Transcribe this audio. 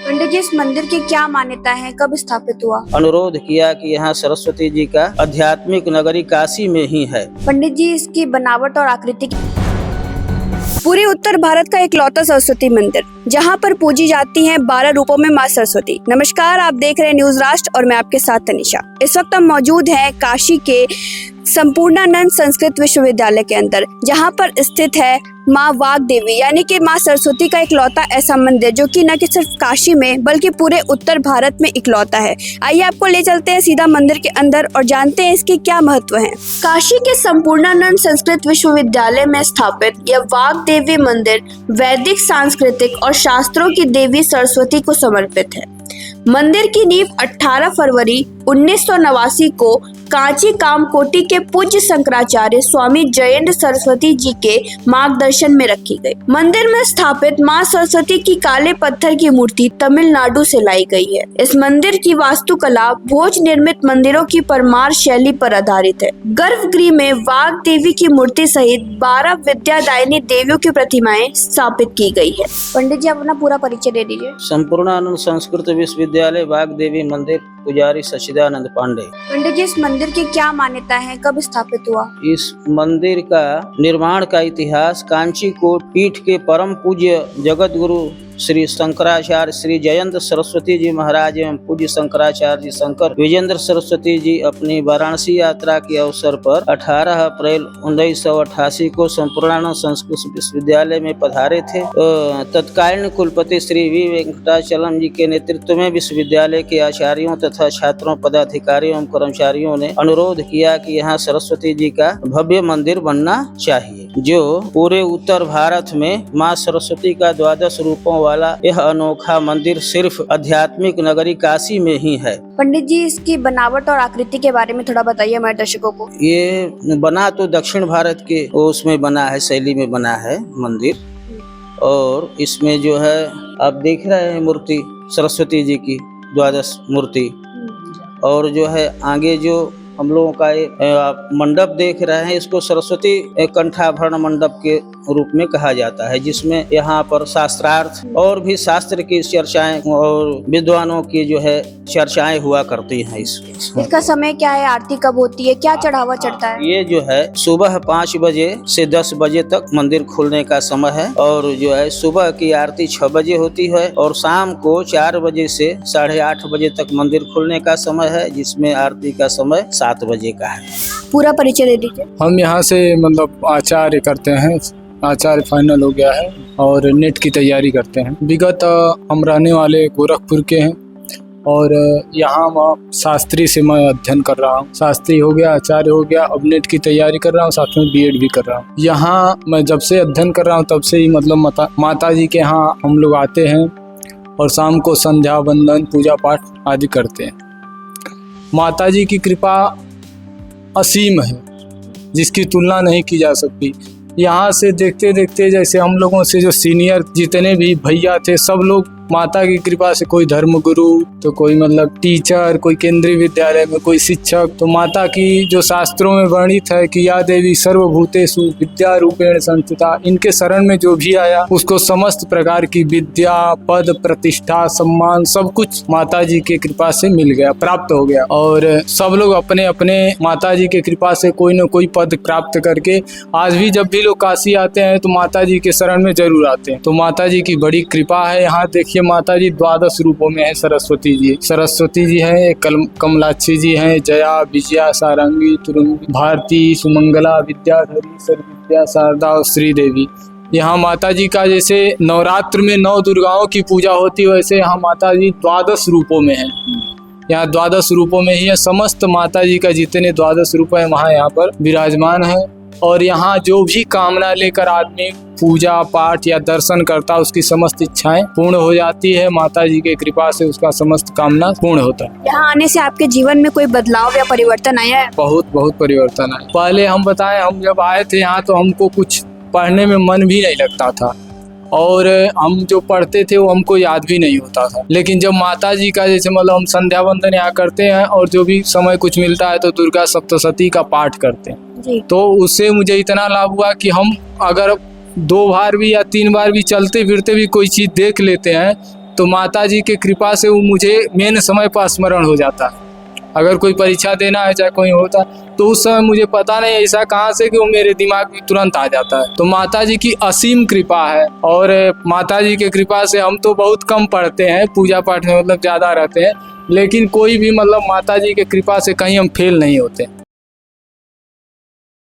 पंडित जी, इस मंदिर की क्या मान्यता है, कब स्थापित हुआ? अनुरोध किया कि यहाँ सरस्वती जी का आध्यात्मिक नगरी काशी में ही है। पंडित जी, इसकी बनावट और आकृति पूरे उत्तर भारत का इकलौता सरस्वती मंदिर, जहां पर पूजी जाती हैं 12 रूपों में मां सरस्वती। नमस्कार, आप देख रहे हैं न्यूज राष्ट्र और मैं आपके साथ तनिषा। इस वक्त हम मौजूद हैं काशी के संपूर्णानंद संस्कृत विश्वविद्यालय के अंदर, जहां पर स्थित है माँ वाग देवी यानी कि माँ सरस्वती का इकलौता ऐसा मंदिर जो कि न कि सिर्फ काशी में बल्कि पूरे उत्तर भारत में इकलौता है। आइए आपको ले चलते हैं सीधा मंदिर के अंदर और जानते हैं इसके क्या महत्व है। काशी के संपूर्णानंद संस्कृत विश्वविद्यालय में स्थापित यह वाग देवी मंदिर वैदिक, सांस्कृतिक और शास्त्रों की देवी सरस्वती को समर्पित है। मंदिर की नींव 18 फरवरी 1989 को कांची कामकोटि के पूज्य शंकराचार्य स्वामी जयेंद्र सरस्वती जी के मार्गदर्शन में रखी गई। मंदिर में स्थापित मां सरस्वती की काले पत्थर की मूर्ति तमिलनाडु से लाई गई है। इस मंदिर की वास्तुकला भोज निर्मित मंदिरों की परमार शैली पर आधारित है। गर्भगृह में वाग देवी की मूर्ति सहित 12 विद्यादायिनी देवियों की प्रतिमाएं स्थापित की गई है। पंडित जी, अपना पूरा परिचय दे दीजिए। संपूर्णानंद संस्कृत विश्वविद्यालय वाग देवी मंदिर, पुजारी सच्चिदानंद पांडे। पंडित जी, इस मंदिर की क्या मान्यता है, कब स्थापित हुआ? इस मंदिर का निर्माण का इतिहास कांची कोट पीठ के परम पूज्य जगत गुरु श्री शंकराचार्य श्री जयेंद्र सरस्वती जी महाराज एवं पूज्य शंकराचार्य जी शंकर विजेंद्र सरस्वती जी अपनी वाराणसी यात्रा के अवसर पर 18 अप्रैल 1988 को संपूर्णानंद संस्कृत विश्वविद्यालय में पधारे थे। तत्कालीन कुलपति श्री वी वेंकटाचलम जी के नेतृत्व में विश्वविद्यालय के आचार्यों तथा छात्रों, पदाधिकारियों एवं कर्मचारियों ने अनुरोध किया कि यहाँ सरस्वती जी का भव्य मंदिर बनना चाहिए, जो पूरे उत्तर भारत में माँ सरस्वती का 12 रूपों वाला यह अनोखा मंदिर सिर्फ आध्यात्मिक नगरी काशी में ही है। पंडित जी, इसकी बनावट और आकृति के बारे में थोड़ा बताइए हमारे दर्शकों को। ये बना तो दक्षिण भारत के उसमें बना है, शैली में बना है मंदिर। और इसमें जो है आप देख रहे हैं मूर्ति सरस्वती जी की 12 मूर्ति, और जो है आगे जो हम लोगों का आप मंडप देख रहे हैं, इसको सरस्वती कंठाभरण मंडप के रूप में कहा जाता है, जिसमें यहाँ पर शास्त्रार्थ और भी शास्त्र की चर्चाएं और विद्वानों की जो है चर्चाएं हुआ करती हैं। इसका समय क्या है, आरती कब होती है, क्या चढ़ावा चढ़ता है? ये जो है सुबह 5 बजे से 10 बजे तक मंदिर खुलने का समय है, और जो है सुबह की आरती 6 बजे होती है, और शाम को 4 बजे से 8:30 बजे तक मंदिर खुलने का समय है, जिसमें आरती का समय 7 बजे का है। पूरा परिचय दे दीजिए। हम यहाँ से मतलब आचार्य करते हैं, आचार्य फाइनल हो गया है और नेट की तैयारी करते हैं। विगत हम रहने वाले गोरखपुर के हैं और यहाँ शास्त्री से मैं अध्ययन कर रहा हूँ। शास्त्री हो गया, आचार्य हो गया, अब नेट की तैयारी कर रहा हूँ, साथ में बीएड भी कर रहा हूँ। यहाँ मैं जब से अध्ययन कर रहा हूँ तब से ही मतलब माता जी के यहाँ हम लोग आते हैं और शाम को संध्या वंदन पूजा पाठ आदि करते हैं। माता जी की कृपा असीम है, जिसकी तुलना नहीं की जा सकती। यहाँ से देखते देखते जैसे हम लोगों से जो सीनियर जितने भी भैया थे, सब लोग माता की कृपा से, कोई धर्मगुरु तो कोई मतलब टीचर, कोई केंद्रीय विद्यालय में कोई शिक्षक, तो माता की जो शास्त्रों में वर्णित है कि या देवी सर्वभूतेषु विद्या रूपेण संस्थिता, इनके शरण में जो भी आया उसको समस्त प्रकार की विद्या, पद, प्रतिष्ठा, सम्मान सब कुछ माता जी की कृपा से मिल गया, प्राप्त हो गया। और सब लोग अपने अपने माता जी की कृपा से कोई न कोई पद प्राप्त करके आज भी जब भी लोग काशी आते हैं तो माता जी के शरण में जरूर आते हैं। तो माता जी की बड़ी कृपा है। यहाँ देखिए माता जी 12 रूपों में है। सरस्वती जी है, कमलाक्षी जी हैं, जया, विजया, सारंगी, तुरंगी, भारती, सुमंगला, विद्याधरी, सर्वविद्या, शारदा और श्री देवी। यहाँ माता जी का जैसे नवरात्र में 9 दुर्गाओं की पूजा होती है, वैसे यहाँ माता जी 12 रूपों में है। यहाँ 12 रूपों में ही है। समस्त माता जी का जितने 12 रूप है वहाँ यहाँ पर विराजमान है। और यहाँ जो भी कामना लेकर आदमी पूजा पाठ या दर्शन करता है, उसकी समस्त इच्छाएं पूर्ण हो जाती है। माता जी के कृपा से उसका समस्त कामना पूर्ण होता है। यहाँ आने से आपके जीवन में कोई बदलाव या परिवर्तन आया है? बहुत परिवर्तन आया। पहले हम बताएं, हम जब आए थे यहाँ तो हमको कुछ पढ़ने में मन भी नहीं लगता था, और हम जो पढ़ते थे वो हमको याद भी नहीं होता था। लेकिन जब माता जी का जैसे मतलब हम संध्या वंदन यहाँ करते हैं, और जो भी समय कुछ मिलता है तो दुर्गा सप्तशती का पाठ करते हैं जी। तो उससे मुझे इतना लाभ हुआ कि हम अगर 2 बार भी या 3 बार भी चलते फिरते भी कोई चीज़ देख लेते हैं तो माता जी की कृपा से वो मुझे मेन समय पर स्मरण हो जाता है। अगर कोई परीक्षा देना है चाहे कोई होता तो उस समय मुझे पता नहीं ऐसा कहाँ से कि वो मेरे दिमाग में तुरंत आ जाता है। तो माता जी की असीम कृपा है, और माता जी की कृपा से हम तो बहुत कम पढ़ते हैं, पूजा पाठ में मतलब ज़्यादा रहते हैं, लेकिन कोई भी मतलब माता जी की कृपा से कहीं हम फेल नहीं होते।